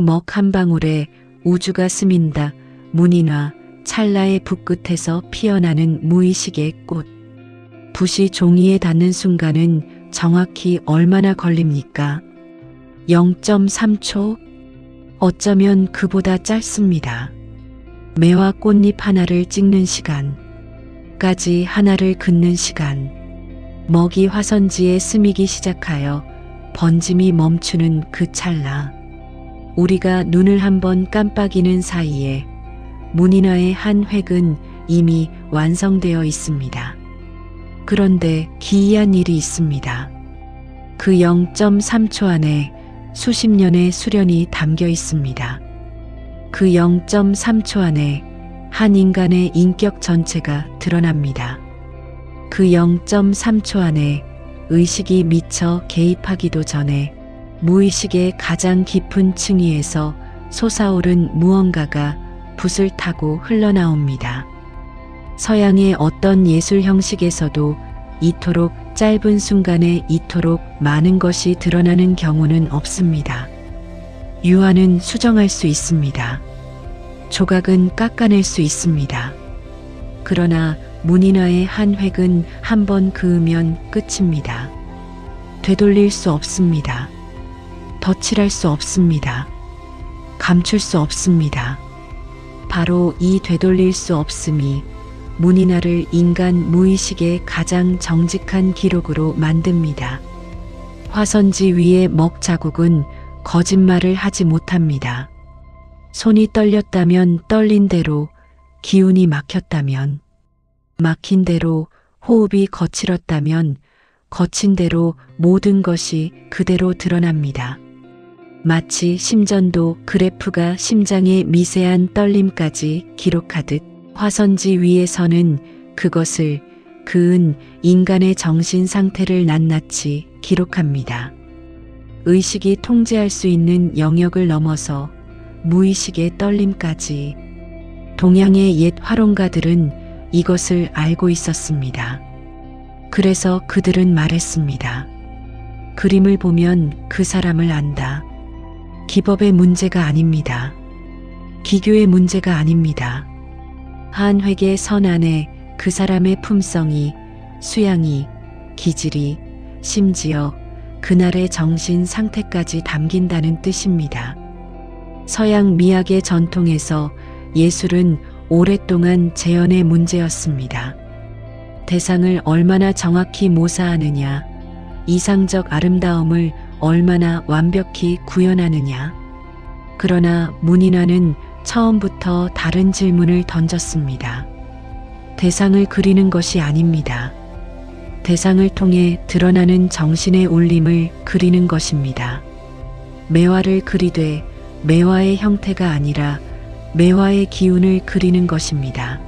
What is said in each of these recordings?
먹 한 방울에 우주가 스민다. 문인화 찰나의 붓끝에서 피어나는 무의식의 꽃. 붓이 종이에 닿는 순간은 정확히 얼마나 걸립니까? 0.3초? 어쩌면 그보다 짧습니다. 매화 꽃잎 하나를 찍는 시간, 까지 하나를 긋는 시간, 먹이 화선지에 스미기 시작하여 번짐이 멈추는 그 찰나, 우리가 눈을 한번 깜빡이는 사이에 문인화의 한 획은 이미 완성되어 있습니다. 그런데 기이한 일이 있습니다. 그 0.3초 안에 수십 년의 수련이 담겨 있습니다. 그 0.3초 안에 한 인간의 인격 전체가 드러납니다. 그 0.3초 안에 의식이 미처 개입하기도 전에 무의식의 가장 깊은 층위에서 솟아오른 무언가가 붓을 타고 흘러나옵니다. 서양의 어떤 예술 형식에서도 이토록 짧은 순간에 이토록 많은 것이 드러나는 경우는 없습니다. 유화는 수정할 수 있습니다. 조각은 깎아낼 수 있습니다. 그러나 문인화의 한 획은 한 번 그으면 끝입니다. 되돌릴 수 없습니다. 덧칠할 수 없습니다. 감출 수 없습니다. 바로 이 되돌릴 수 없음이 문인화를 인간 무의식의 가장 정직한 기록으로 만듭니다. 화선지 위의 먹 자국은 거짓말을 하지 못합니다. 손이 떨렸다면 떨린 대로, 기운이 막혔다면 막힌 대로, 호흡이 거칠었다면 거친 대로 모든 것이 그대로 드러납니다. 마치 심전도 그래프가 심장의 미세한 떨림까지 기록하듯 화선지 위에서는 그것을 그은 인간의 정신 상태를 낱낱이 기록합니다. 의식이 통제할 수 있는 영역을 넘어서 무의식의 떨림까지. 동양의 옛 화론가들은 이것을 알고 있었습니다. 그래서 그들은 말했습니다. 그림을 보면 그 사람을 안다. 기법의 문제가 아닙니다. 기교의 문제가 아닙니다. 한 획의 선 안에 그 사람의 품성이, 수양이, 기질이, 심지어 그날의 정신 상태까지 담긴다는 뜻입니다. 서양 미학의 전통에서 예술은 오랫동안 재현의 문제였습니다. 대상을 얼마나 정확히 모사하느냐, 이상적 아름다움을 얼마나 완벽히 구현하느냐. 그러나 문인화는 처음부터 다른 질문을 던졌습니다. 대상을 그리는 것이 아닙니다. 대상을 통해 드러나는 정신의 울림을 그리는 것입니다. 매화를 그리되 매화의 형태가 아니라 매화의 기운을 그리는 것입니다.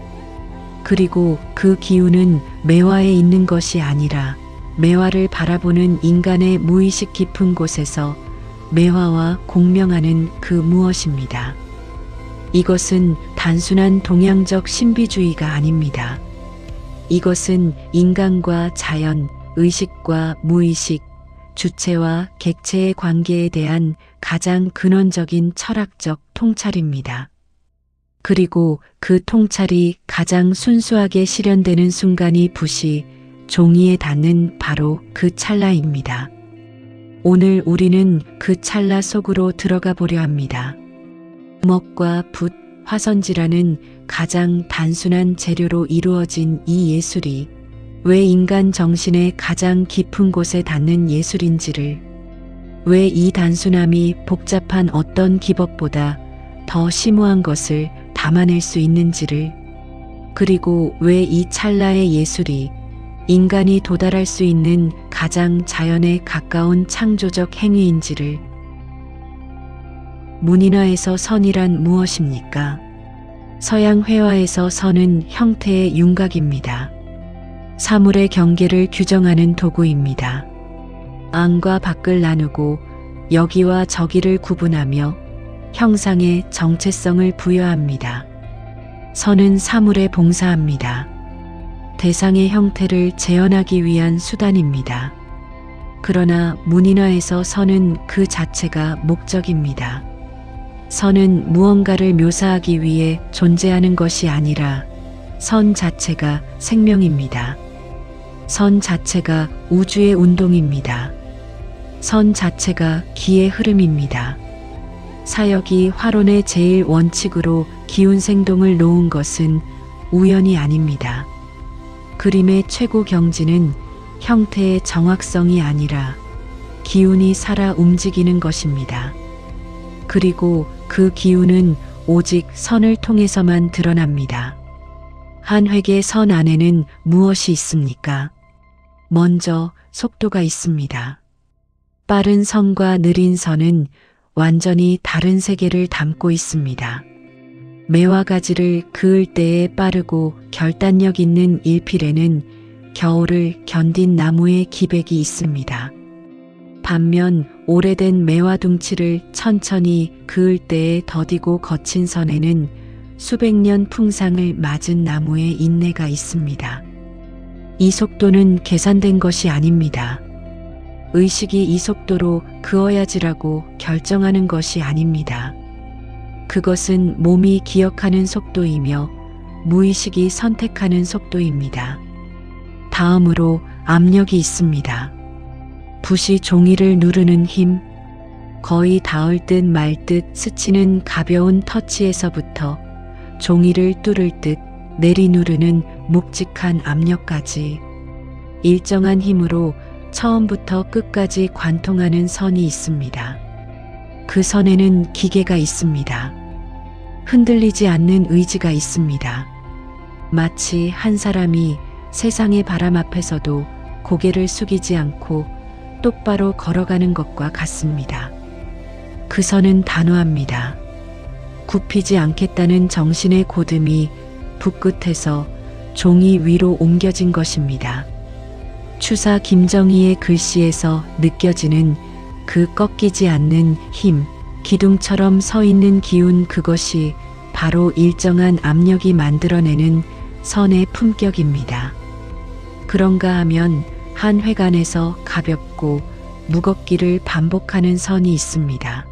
그리고 그 기운은 매화에 있는 것이 아니라 매화를 바라보는 인간의 무의식 깊은 곳에서 매화와 공명하는 그 무엇입니다. 이것은 단순한 동양적 신비주의가 아닙니다. 이것은 인간과 자연, 의식과 무의식, 주체와 객체의 관계에 대한 가장 근원적인 철학적 통찰입니다. 그리고 그 통찰이 가장 순수하게 실현되는 순간이 붓이 종이에 닿는 바로 그 찰나입니다. 오늘 우리는 그 찰나 속으로 들어가 보려 합니다. 먹과 붓, 화선지라는 가장 단순한 재료로 이루어진 이 예술이 왜 인간 정신의 가장 깊은 곳에 닿는 예술인지를, 왜 이 단순함이 복잡한 어떤 기법보다 더 심오한 것을 담아낼 수 있는지를, 그리고 왜 이 찰나의 예술이 인간이 도달할 수 있는 가장 자연에 가까운 창조적 행위인지를. 문인화에서 선이란 무엇입니까? 서양 회화에서 선은 형태의 윤곽입니다. 사물의 경계를 규정하는 도구입니다. 안과 밖을 나누고 여기와 저기를 구분하며 형상의 정체성을 부여합니다. 선은 사물에 봉사합니다. 대상의 형태를 재현하기 위한 수단입니다. 그러나 문인화에서 선은 그 자체가 목적입니다. 선은 무언가를 묘사하기 위해 존재하는 것이 아니라 선 자체가 생명입니다. 선 자체가 우주의 운동입니다. 선 자체가 기의 흐름입니다. 사역이 화론의 제일 원칙으로 기운 생동을 놓은 것은 우연이 아닙니다. 그림의 최고 경지는 형태의 정확성이 아니라 기운이 살아 움직이는 것입니다. 그리고 그 기운은 오직 선을 통해서만 드러납니다. 한 획의 선 안에는 무엇이 있습니까? 먼저 속도가 있습니다. 빠른 선과 느린 선은 완전히 다른 세계를 담고 있습니다. 매와 가지를 그을 때에 빠르고 결단력 있는 일필에는 겨울을 견딘 나무의 기백이 있습니다. 반면 오래된 매와 둥치를 천천히 그을 때에 더디고 거친 선에는 수백 년 풍상을 맞은 나무의 인내가 있습니다. 이 속도는 계산된 것이 아닙니다. 의식이 이 속도로 그어야지라고 결정하는 것이 아닙니다. 그것은 몸이 기억하는 속도이며 무의식이 선택하는 속도입니다. 다음으로 압력이 있습니다. 붓이 종이를 누르는 힘, 거의 닿을 듯 말 듯 스치는 가벼운 터치에서부터 종이를 뚫을 듯 내리누르는 묵직한 압력까지 일정한 힘으로 처음부터 끝까지 관통하는 선이 있습니다. 그 선에는 기계가 있습니다. 흔들리지 않는 의지가 있습니다. 마치 한 사람이 세상의 바람 앞에서도 고개를 숙이지 않고 똑바로 걸어가는 것과 같습니다. 그 선은 단호합니다. 굽히지 않겠다는 정신의 고듬이 붓끝에서 종이 위로 옮겨진 것입니다. 추사 김정희의 글씨에서 느껴지는 그 꺾이지 않는 힘, 기둥처럼 서 있는 기운, 그것이 바로 일정한 압력이 만들어내는 선의 품격입니다. 그런가 하면 한 획안에서 가볍고 무겁기를 반복하는 선이 있습니다.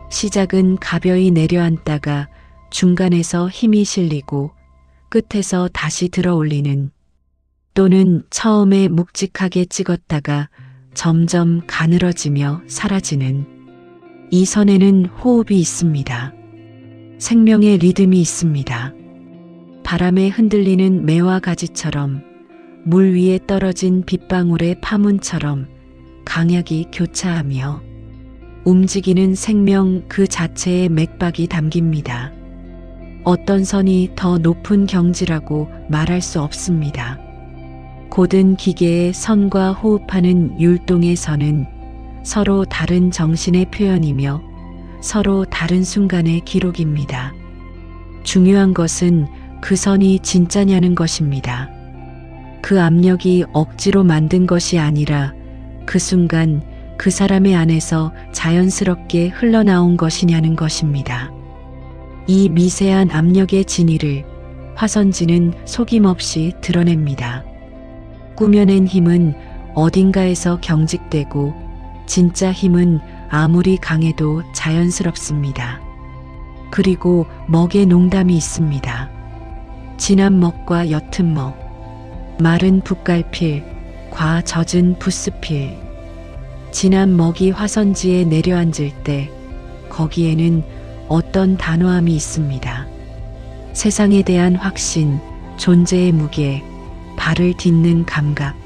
시작은 가벼이 내려앉다가 중간에서 힘이 실리고 끝에서 다시 들어 올리는, 또는 처음에 묵직하게 찍었다가 점점 가늘어지며 사라지는, 이 선에는 호흡이 있습니다. 생명의 리듬이 있습니다. 바람에 흔들리는 매와 가지처럼, 물 위에 떨어진 빗방울의 파문처럼 강약이 교차하며 움직이는 생명 그 자체의 맥박이 담깁니다. 어떤 선이 더 높은 경지라고 말할 수 없습니다. 고든 기계의 선과 호흡하는 율동의 선은 서로 다른 정신의 표현이며 서로 다른 순간의 기록입니다. 중요한 것은 그 선이 진짜냐는 것입니다. 그 압력이 억지로 만든 것이 아니라 그 순간 그 사람의 안에서 자연스럽게 흘러나온 것이냐는 것입니다. 이 미세한 압력의 진위를 화선지는 속임없이 드러냅니다. 꾸며낸 힘은 어딘가에서 경직되고 진짜 힘은 아무리 강해도 자연스럽습니다. 그리고 먹의 농담이 있습니다. 진한 먹과 옅은 먹, 마른 붓갈필, 과 젖은 붓스필. 진한 먹이 화선지에 내려앉을 때 거기에는 어떤 단호함이 있습니다. 세상에 대한 확신, 존재의 무게, 발을 딛는 감각.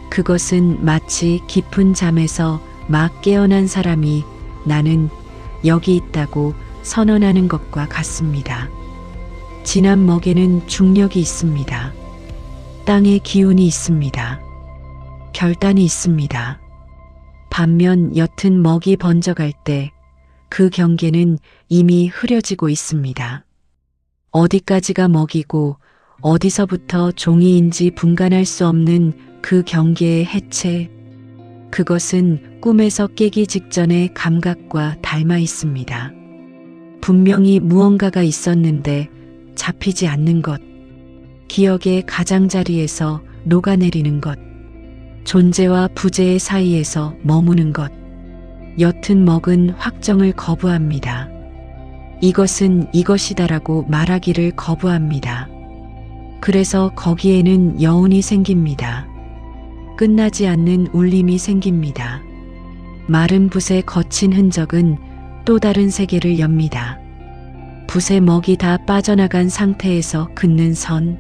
그것은 마치 깊은 잠에서 막 깨어난 사람이 나는 여기 있다고 선언하는 것과 같습니다. 진한 먹에는 중력이 있습니다. 땅의 기운이 있습니다. 결단이 있습니다. 반면 옅은 먹이 번져갈 때 그 경계는 이미 흐려지고 있습니다. 어디까지가 먹이고 어디서부터 종이인지 분간할 수 없는 그 경계의 해체, 그것은 꿈에서 깨기 직전의 감각과 닮아 있습니다. 분명히 무언가가 있었는데 잡히지 않는 것, 기억의 가장자리에서 녹아내리는 것, 존재와 부재의 사이에서 머무는 것. 옅은 먹은 확정을 거부합니다. 이것은 이것이다라고 말하기를 거부합니다. 그래서 거기에는 여운이 생깁니다. 끝나지 않는 울림이 생깁니다. 마른 붓의 거친 흔적은 또 다른 세계를 엽니다. 붓의 먹이 다 빠져나간 상태에서 긋는 선,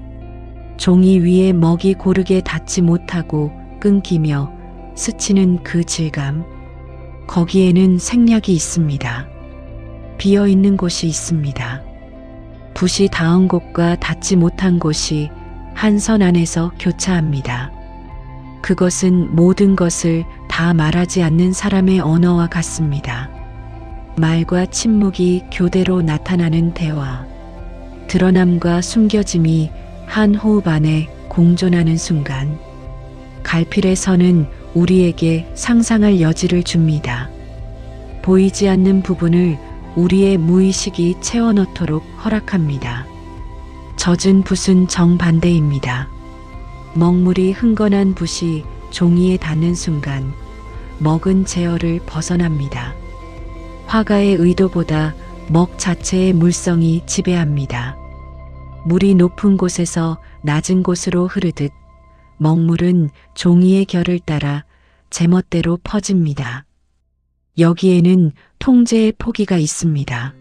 종이 위에 먹이 고르게 닿지 못하고 끊기며 스치는 그 질감, 거기에는 생략이 있습니다. 비어있는 곳이 있습니다. 붓이 닿은 곳과 닿지 못한 곳이 한 선 안에서 교차합니다. 그것은 모든 것을 다 말하지 않는 사람의 언어와 같습니다. 말과 침묵이 교대로 나타나는 대화, 드러남과 숨겨짐이 한 호흡 안에 공존하는 순간, 갈필의 선은 우리에게 상상할 여지를 줍니다. 보이지 않는 부분을 우리의 무의식이 채워넣도록 허락합니다. 젖은 붓은 정반대입니다. 먹물이 흥건한 붓이 종이에 닿는 순간 먹은 제어를 벗어납니다. 화가의 의도보다 먹 자체의 물성이 지배합니다. 물이 높은 곳에서 낮은 곳으로 흐르듯 먹물은 종이의 결을 따라 제멋대로 퍼집니다. 여기에는 통제의 포기가 있습니다.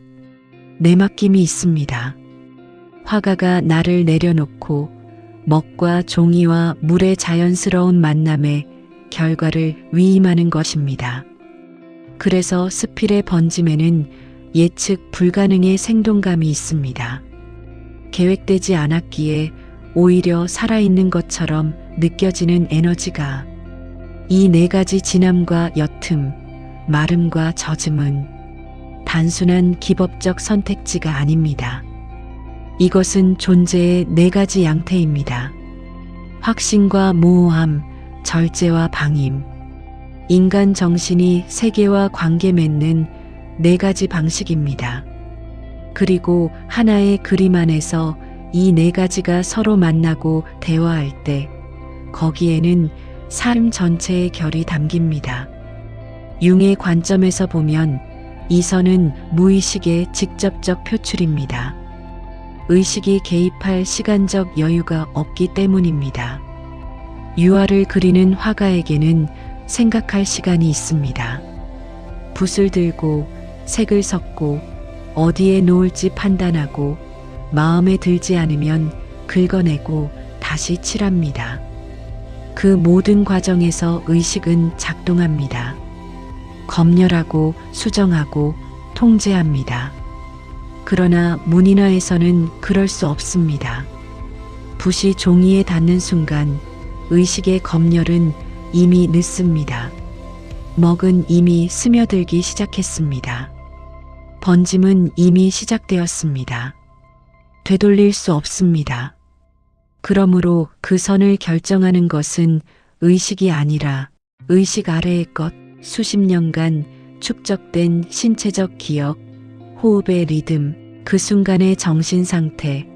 내맡김이 있습니다. 화가가 나를 내려놓고 먹과 종이와 물의 자연스러운 만남의 결과를 위임하는 것입니다. 그래서 스필의 번짐에는 예측 불가능의 생동감이 있습니다. 계획되지 않았기에 오히려 살아있는 것처럼 느껴지는 에너지가, 이 네 가지 진함과 옅음, 마름과 젖음은 단순한 기법적 선택지가 아닙니다. 이것은 존재의 네 가지 양태입니다. 확신과 모호함, 절제와 방임, 인간 정신이 세계와 관계 맺는 네 가지 방식입니다. 그리고 하나의 그림 안에서 이 네 가지가 서로 만나고 대화할 때 거기에는 삶 전체의 결이 담깁니다. 융의 관점에서 보면 이 선은 무의식의 직접적 표출입니다. 의식이 개입할 시간적 여유가 없기 때문입니다. 유화를 그리는 화가에게는 생각할 시간이 있습니다. 붓을 들고 색을 섞고 어디에 놓을지 판단하고 마음에 들지 않으면 긁어내고 다시 칠합니다. 그 모든 과정에서 의식은 작동합니다. 검열하고 수정하고 통제합니다. 그러나 문인화에서는 그럴 수 없습니다. 붓이 종이에 닿는 순간 의식의 검열은 이미 늦습니다. 먹은 이미 스며들기 시작했습니다. 번짐은 이미 시작되었습니다. 되돌릴 수 없습니다. 그러므로 그 선을 결정하는 것은 의식이 아니라 의식 아래의 것, 수십 년간 축적된 신체적 기억, 호흡의 리듬, 그 순간의 정신 상태,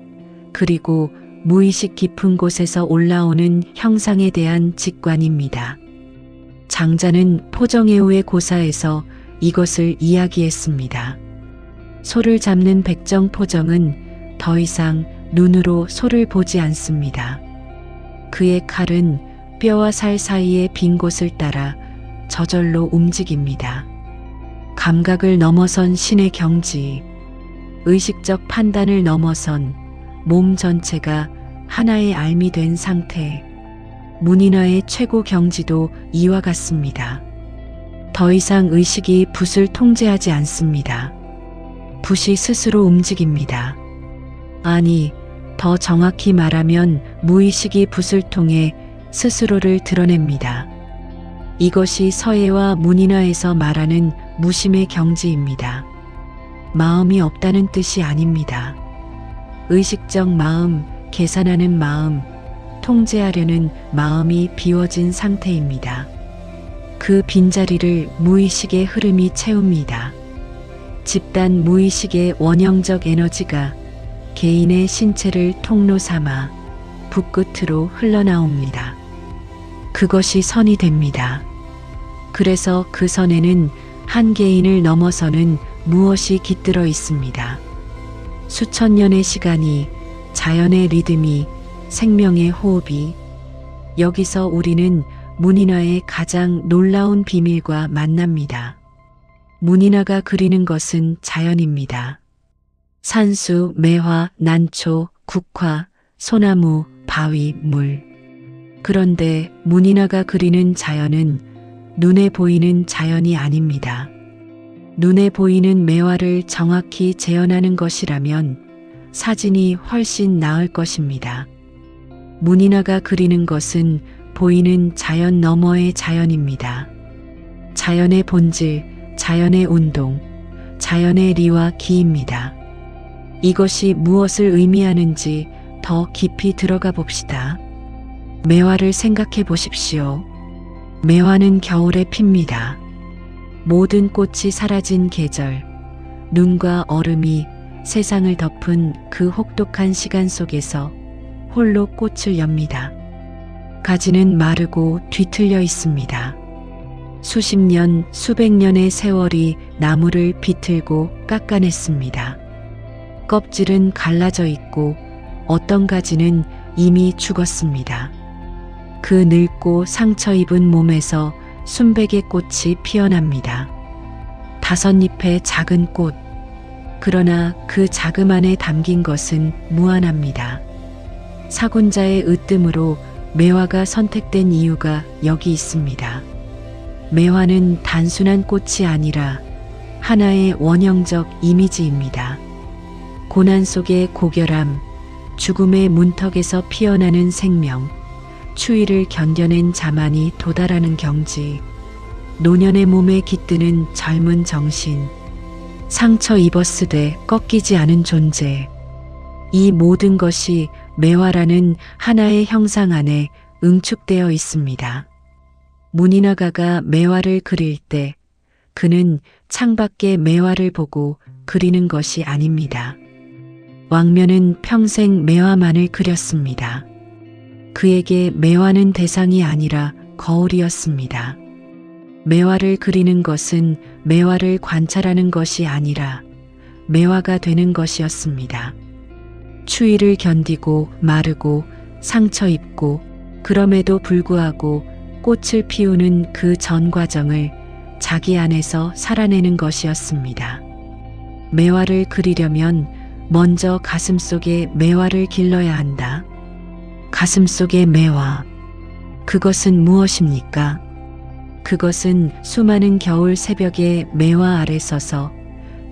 그리고 무의식 깊은 곳에서 올라오는 형상에 대한 직관입니다. 장자는 포정애호의 고사에서 이것을 이야기했습니다. 소를 잡는 백정포정은 더 이상 눈으로 소를 보지 않습니다. 그의 칼은 뼈와 살 사이의 빈 곳을 따라 저절로 움직입니다. 감각을 넘어선 신의 경지, 의식적 판단을 넘어선 몸 전체가 하나의 알미 된 상태, 문인화의 최고 경지도 이와 같습니다. 더 이상 의식이 붓을 통제하지 않습니다. 붓이 스스로 움직입니다. 아니, 더 정확히 말하면 무의식이 붓을 통해 스스로를 드러냅니다. 이것이 서예와 문인화에서 말하는 무심의 경지입니다. 마음이 없다는 뜻이 아닙니다. 의식적 마음, 계산하는 마음, 통제하려는 마음이 비워진 상태입니다. 그 빈자리를 무의식의 흐름이 채웁니다. 집단 무의식의 원형적 에너지가 개인의 신체를 통로 삼아 붓끝으로 흘러나옵니다. 그것이 선이 됩니다. 그래서 그 선에는 한 개인을 넘어서는 무엇이 깃들어 있습니다. 수천 년의 시간이, 자연의 리듬이, 생명의 호흡이. 여기서 우리는 문인화의 가장 놀라운 비밀과 만납니다. 문인화가 그리는 것은 자연입니다. 산수, 매화, 난초, 국화, 소나무, 바위, 물. 그런데 문인화가 그리는 자연은 눈에 보이는 자연이 아닙니다. 눈에 보이는 매화를 정확히 재현하는 것이라면 사진이 훨씬 나을 것입니다. 문인화가 그리는 것은 보이는 자연 너머의 자연입니다. 자연의 본질, 자연의 운동, 자연의 리와 기입니다. 이것이 무엇을 의미하는지 더 깊이 들어가 봅시다. 매화를 생각해 보십시오. 매화는 겨울에 핍니다. 모든 꽃이 사라진 계절, 눈과 얼음이 세상을 덮은 그 혹독한 시간 속에서 홀로 꽃을 엽니다. 가지는 마르고 뒤틀려 있습니다. 수십 년, 수백 년의 세월이 나무를 비틀고 깎아냈습니다. 껍질은 갈라져 있고 어떤 가지는 이미 죽었습니다. 그 늙고 상처 입은 몸에서 순백의 꽃이 피어납니다. 5잎의 작은 꽃. 그러나 그 자금 안에 담긴 것은 무한합니다. 사군자의 으뜸으로 매화가 선택된 이유가 여기 있습니다. 매화는 단순한 꽃이 아니라 하나의 원형적 이미지입니다. 고난 속의 고결함, 죽음의 문턱에서 피어나는 생명, 추위를 견뎌낸 자만이 도달하는 경지, 노년의 몸에 깃드는 젊은 정신, 상처 입었으되 꺾이지 않은 존재. 이 모든 것이 매화라는 하나의 형상 안에 응축되어 있습니다. 문인화가가 매화를 그릴 때 그는 창밖의 매화를 보고 그리는 것이 아닙니다. 왕면은 평생 매화만을 그렸습니다. 그에게 매화는 대상이 아니라 거울이었습니다. 매화를 그리는 것은 매화를 관찰하는 것이 아니라 매화가 되는 것이었습니다. 추위를 견디고 마르고 상처 입고 그럼에도 불구하고 꽃을 피우는 그 전 과정을 자기 안에서 살아내는 것이었습니다. 매화를 그리려면 먼저 가슴속에 매화를 길러야 한다. 가슴속의 매화. 그것은 무엇입니까? 그것은 수많은 겨울 새벽에 매화 아래 서서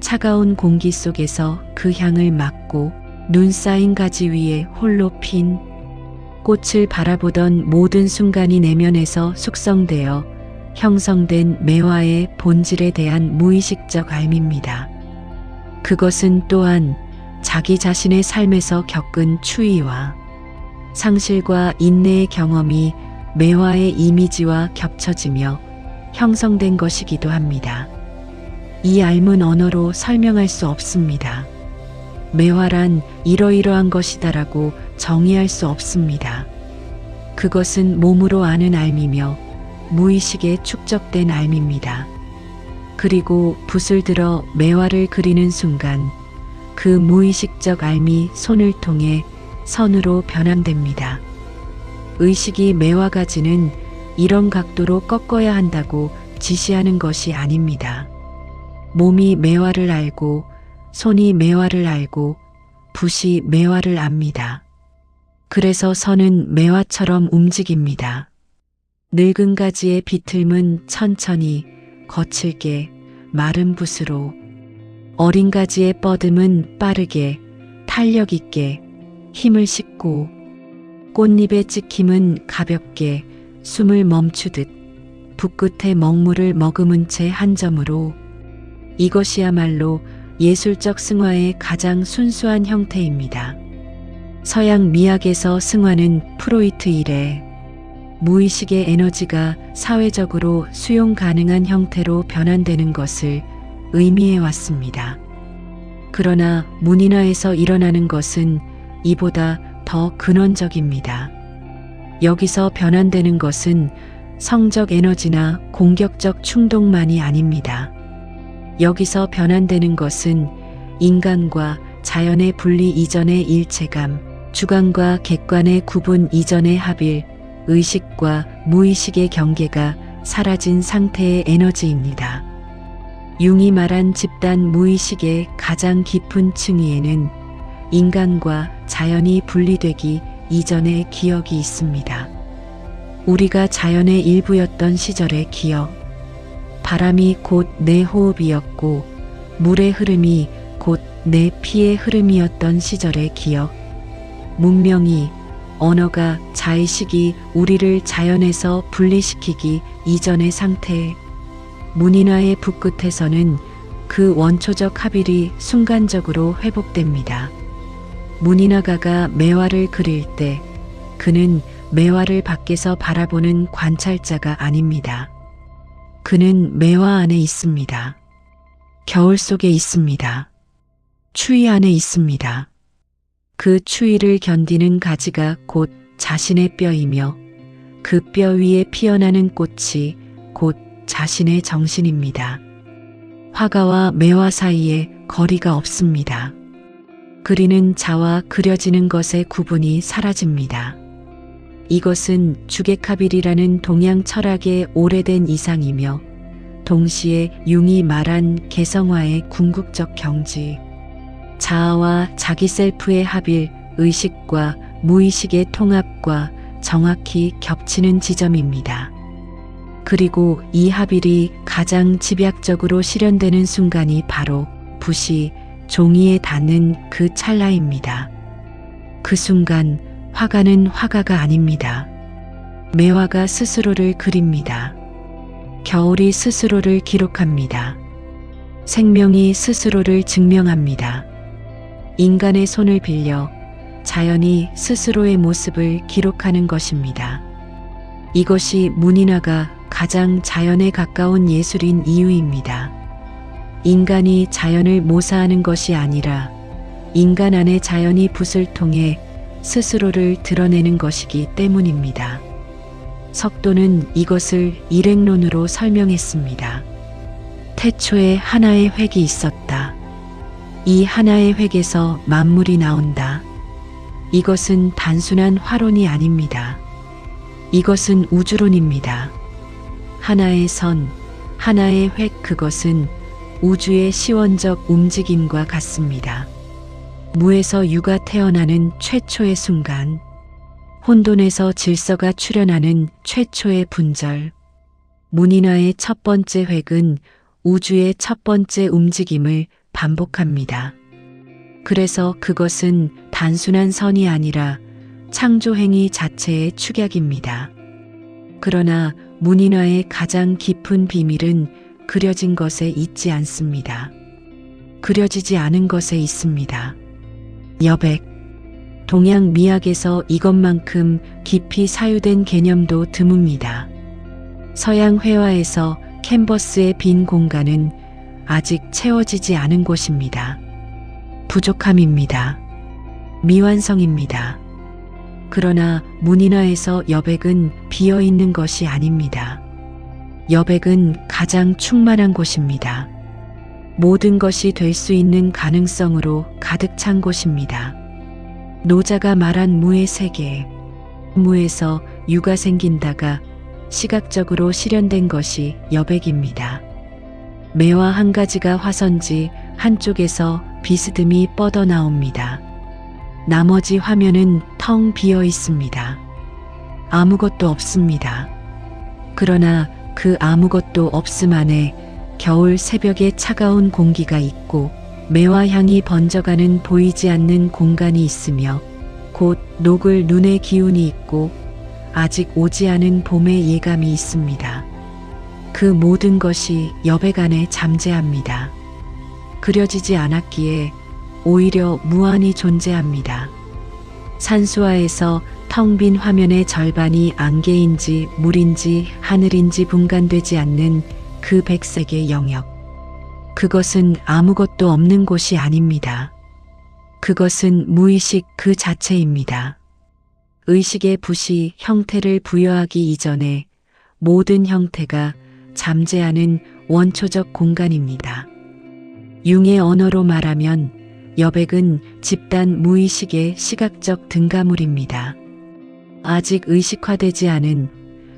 차가운 공기 속에서 그 향을 맡고 눈 쌓인 가지 위에 홀로 핀 꽃을 바라보던 모든 순간이 내면에서 숙성되어 형성된 매화의 본질에 대한 무의식적 알미입니다. 그것은 또한 자기 자신의 삶에서 겪은 추위와 상실과 인내의 경험이 매화의 이미지와 겹쳐지며 형성된 것이기도 합니다. 이 알문 언어로 설명할 수 없습니다. 매화란 이러이러한 것이다라고 정의할 수 없습니다. 그것은 몸으로 아는 알미며 무의식에 축적된 알미입니다. 그리고 붓을 들어 매화를 그리는 순간 그 무의식적 알미 손을 통해 선으로 변환됩니다. 의식이 매화가지는 이런 각도로 꺾어야 한다고 지시하는 것이 아닙니다. 몸이 매화를 알고 손이 매화를 알고 붓이 매화를 압니다. 그래서 선은 매화처럼 움직입니다. 늙은 가지의 비틀문 천천히 거칠게 마른 붓으로, 어린 가지의 뻗음은 빠르게 탄력 있게 힘을 싣고, 꽃잎의 찍힘은 가볍게 숨을 멈추듯 붓끝에 먹물을 머금은 채 한 점으로. 이것이야말로 예술적 승화의 가장 순수한 형태입니다. 서양 미학에서 승화는 프로이트 이래 무의식의 에너지가 사회적으로 수용 가능한 형태로 변환되는 것을 의미해 왔습니다. 그러나 문인화에서 일어나는 것은 이보다 더 근원적입니다. 여기서 변환되는 것은 성적 에너지나 공격적 충동만이 아닙니다. 여기서 변환되는 것은 인간과 자연의 분리 이전의 일체감, 주관과 객관의 구분 이전의 합일, 의식과 무의식의 경계가 사라진 상태의 에너지입니다. 융이 말한 집단 무의식의 가장 깊은 층위에는 인간과 자연이 분리되기 이전의 기억이 있습니다. 우리가 자연의 일부였던 시절의 기억. 바람이 곧 내 호흡이었고 물의 흐름이 곧 내 피의 흐름이었던 시절의 기억. 문명이, 언어가, 자의식이 우리를 자연에서 분리시키기 이전의 상태. 문인화의 북끝에서는 그 원초적 합일이 순간적으로 회복됩니다. 문인화가가 매화를 그릴 때 그는 매화를 밖에서 바라보는 관찰자가 아닙니다. 그는 매화 안에 있습니다. 겨울 속에 있습니다. 추위 안에 있습니다. 그 추위를 견디는 가지가 곧 자신의 뼈이며 그 뼈 위에 피어나는 꽃이 곧 자신의 정신입니다. 화가와 매화 사이에 거리가 없습니다. 그리는 자와 그려지는 것의 구분이 사라집니다. 이것은 주객합일이라는 동양 철학의 오래된 이상이며 동시에 융이 말한 개성화의 궁극적 경지. 자아와 자기 셀프의 합일, 의식과 무의식의 통합과 정확히 겹치는 지점입니다. 그리고 이 합일이 가장 집약적으로 실현되는 순간이 바로 붓이 종이에 닿는 그 찰나입니다. 그 순간 화가는 화가가 아닙니다. 매화가 스스로를 그립니다. 겨울이 스스로를 기록합니다. 생명이 스스로를 증명합니다. 인간의 손을 빌려 자연이 스스로의 모습을 기록하는 것입니다. 이것이 문인화가 가장 자연에 가까운 예술인 이유입니다. 인간이 자연을 모사하는 것이 아니라 인간 안의 자연이 붓을 통해 스스로를 드러내는 것이기 때문입니다. 석도는 이것을 일행론으로 설명했습니다. 태초에 하나의 획이 있었다. 이 하나의 획에서 만물이 나온다. 이것은 단순한 화론이 아닙니다. 이것은 우주론입니다. 하나의 선, 하나의 획, 그것은 우주의 시원적 움직임과 같습니다. 무에서 유가 태어나는 최초의 순간, 혼돈에서 질서가 출현하는 최초의 분절. 문인화의 첫 번째 획은 우주의 첫 번째 움직임을 반복합니다. 그래서 그것은 단순한 선이 아니라 창조행위 자체의 축약입니다. 그러나 문인화의 가장 깊은 비밀은 그려진 것에 있지 않습니다. 그려지지 않은 것에 있습니다. 여백. 동양 미학에서 이것만큼 깊이 사유된 개념도 드뭅니다. 서양 회화에서 캔버스의 빈 공간은 아직 채워지지 않은 곳입니다. 부족함입니다. 미완성입니다. 그러나 문인화에서 여백은 비어있는 것이 아닙니다. 여백은 가장 충만한 곳입니다. 모든 것이 될 수 있는 가능성으로 가득 찬 곳입니다. 노자가 말한 무의 세계, 무에서 유가 생긴다가 시각적으로 실현된 것이 여백입니다. 매화 한 가지가 화선지 한쪽에서 비스듬히 뻗어나옵니다. 나머지 화면은 텅 비어 있습니다. 아무것도 없습니다. 그러나 그 아무것도 없음 안에 겨울 새벽의 차가운 공기가 있고 매화 향이 번져가는 보이지 않는 공간이 있으며 곧 녹을 눈의 기운이 있고 아직 오지 않은 봄의 예감이 있습니다. 그 모든 것이 여백 안에 잠재합니다. 그려지지 않았기에 오히려 무한히 존재합니다. 산수화에서 텅 빈 화면의 절반이 안개인지 물인지 하늘인지 분간되지 않는 그 백색의 영역. 그것은 아무것도 없는 곳이 아닙니다. 그것은 무의식 그 자체입니다. 의식의 붓이 형태를 부여하기 이전에 모든 형태가 잠재하는 원초적 공간입니다. 융의 언어로 말하면 여백은 집단 무의식의 시각적 등가물입니다. 아직 의식화되지 않은,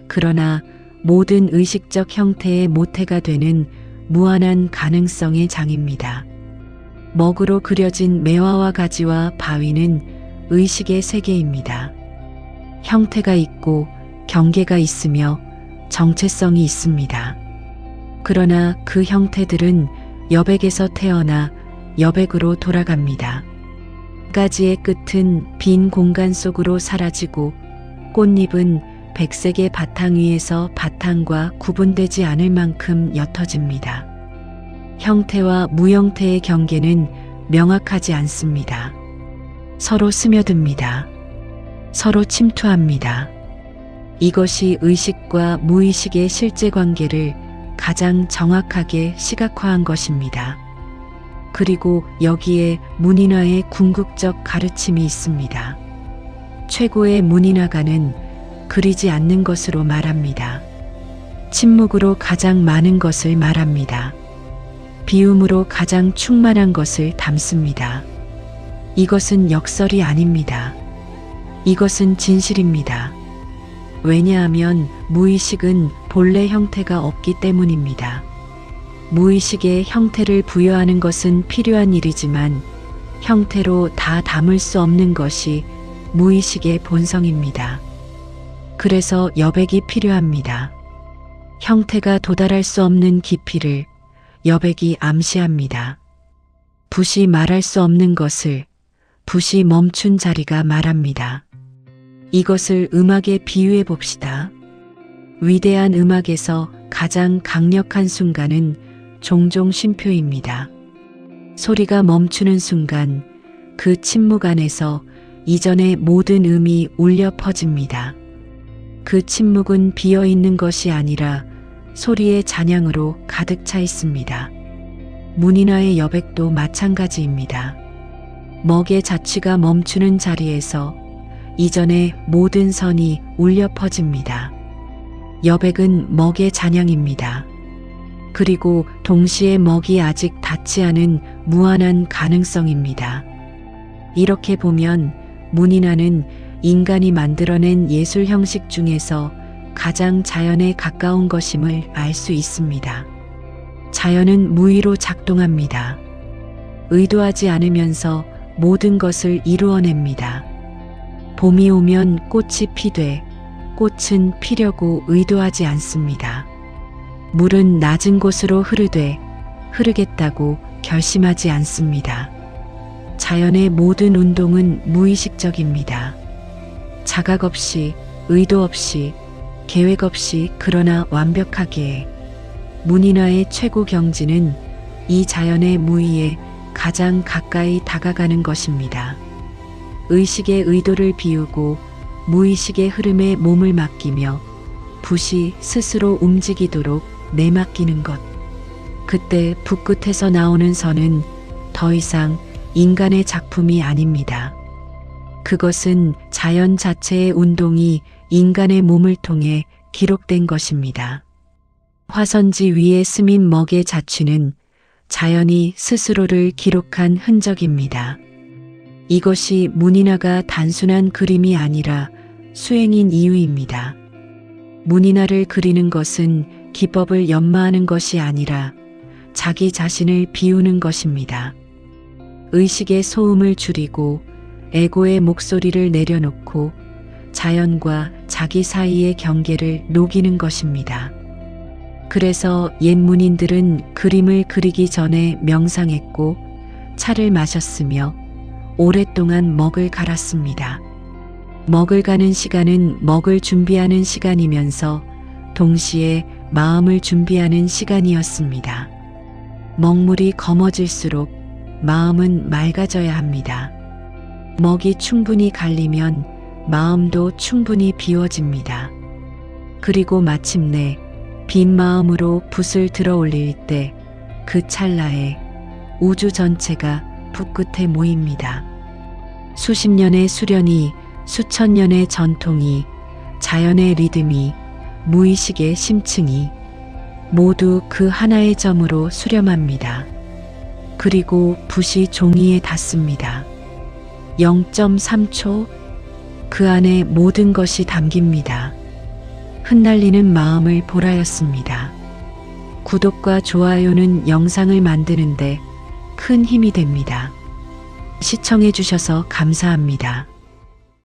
그러나 모든 의식적 형태의 모태가 되는 무한한 가능성의 장입니다. 먹으로 그려진 매화와 가지와 바위는 의식의 세계입니다. 형태가 있고 경계가 있으며 정체성이 있습니다. 그러나 그 형태들은 여백에서 태어나 여백으로 돌아갑니다. 가지의 끝은 빈 공간 속으로 사라지고 꽃잎은 백색의 바탕 위에서 바탕과 구분되지 않을 만큼 옅어집니다. 형태와 무형태의 경계는 명확하지 않습니다. 서로 스며듭니다. 서로 침투합니다. 이것이 의식과 무의식의 실제 관계를 가장 정확하게 시각화한 것입니다. 그리고 여기에 문인화의 궁극적 가르침이 있습니다. 최고의 문인화가는 그리지 않는 것으로 말합니다. 침묵으로 가장 많은 것을 말합니다. 비움으로 가장 충만한 것을 담습니다. 이것은 역설이 아닙니다. 이것은 진실입니다. 왜냐하면 무의식은 본래 형태가 없기 때문입니다. 무의식의 형태를 부여하는 것은 필요한 일이지만 형태로 다 담을 수 없는 것이 무의식의 본성입니다. 그래서 여백이 필요합니다. 형태가 도달할 수 없는 깊이를 여백이 암시합니다. 붓이 말할 수 없는 것을 붓이 멈춘 자리가 말합니다. 이것을 음악에 비유해 봅시다. 위대한 음악에서 가장 강력한 순간은 종종 쉼표입니다. 소리가 멈추는 순간 그 침묵 안에서 이전의 모든 음이 울려 퍼집니다. 그 침묵은 비어 있는 것이 아니라 소리의 잔향으로 가득 차 있습니다. 문인화의 여백도 마찬가지입니다. 먹의 자취가 멈추는 자리에서 이전의 모든 선이 울려 퍼집니다. 여백은 먹의 잔향입니다. 그리고 동시에 먹이 아직 닿지 않은 무한한 가능성입니다. 이렇게 보면 문인화는 인간이 만들어낸 예술 형식 중에서 가장 자연에 가까운 것임을 알 수 있습니다. 자연은 무의로 작동합니다. 의도하지 않으면서 모든 것을 이루어냅니다. 봄이 오면 꽃이 피되 꽃은 피려고 의도하지 않습니다. 물은 낮은 곳으로 흐르되 흐르겠다고 결심하지 않습니다. 자연의 모든 운동은 무의식적입니다. 자각 없이, 의도 없이, 계획 없이 그러나 완벽하게. 문인화의 최고 경지는 이 자연의 무의에 가장 가까이 다가가는 것입니다. 의식의 의도를 비우고 무의식의 흐름에 몸을 맡기며 붓이 스스로 움직이도록 내맡기는 것. 그때 붓끝에서 나오는 선은 더 이상 인간의 작품이 아닙니다. 그것은 자연 자체의 운동이 인간의 몸을 통해 기록된 것입니다. 화선지 위에 스민 먹의 자취는 자연이 스스로를 기록한 흔적입니다. 이것이 문인화가 단순한 그림이 아니라 수행인 이유입니다. 문인화를 그리는 것은 기법을 연마하는 것이 아니라 자기 자신을 비우는 것입니다. 의식의 소음을 줄이고 에고의 목소리를 내려놓고 자연과 자기 사이의 경계를 녹이는 것입니다. 그래서 옛 문인들은 그림을 그리기 전에 명상했고 차를 마셨으며 오랫동안 먹을 갈았습니다. 먹을 가는 시간은 먹을 준비하는 시간이면서 동시에 마음을 준비하는 시간이었습니다. 먹물이 검어질수록 마음은 맑아져야 합니다. 먹이 충분히 갈리면 마음도 충분히 비워집니다. 그리고 마침내 빈 마음으로 붓을 들어 올릴 때 그 찰나에 우주 전체가 붓끝에 모입니다. 수십 년의 수련이, 수천 년의 전통이, 자연의 리듬이, 무의식의 심층이 모두 그 하나의 점으로 수렴합니다. 그리고 붓이 종이에 닿습니다. 0.3초 그 안에 모든 것이 담깁니다. 흩날리는 마음을 보라였습니다. 구독과 좋아요는 영상을 만드는데 큰 힘이 됩니다. 시청해 주셔서 감사합니다.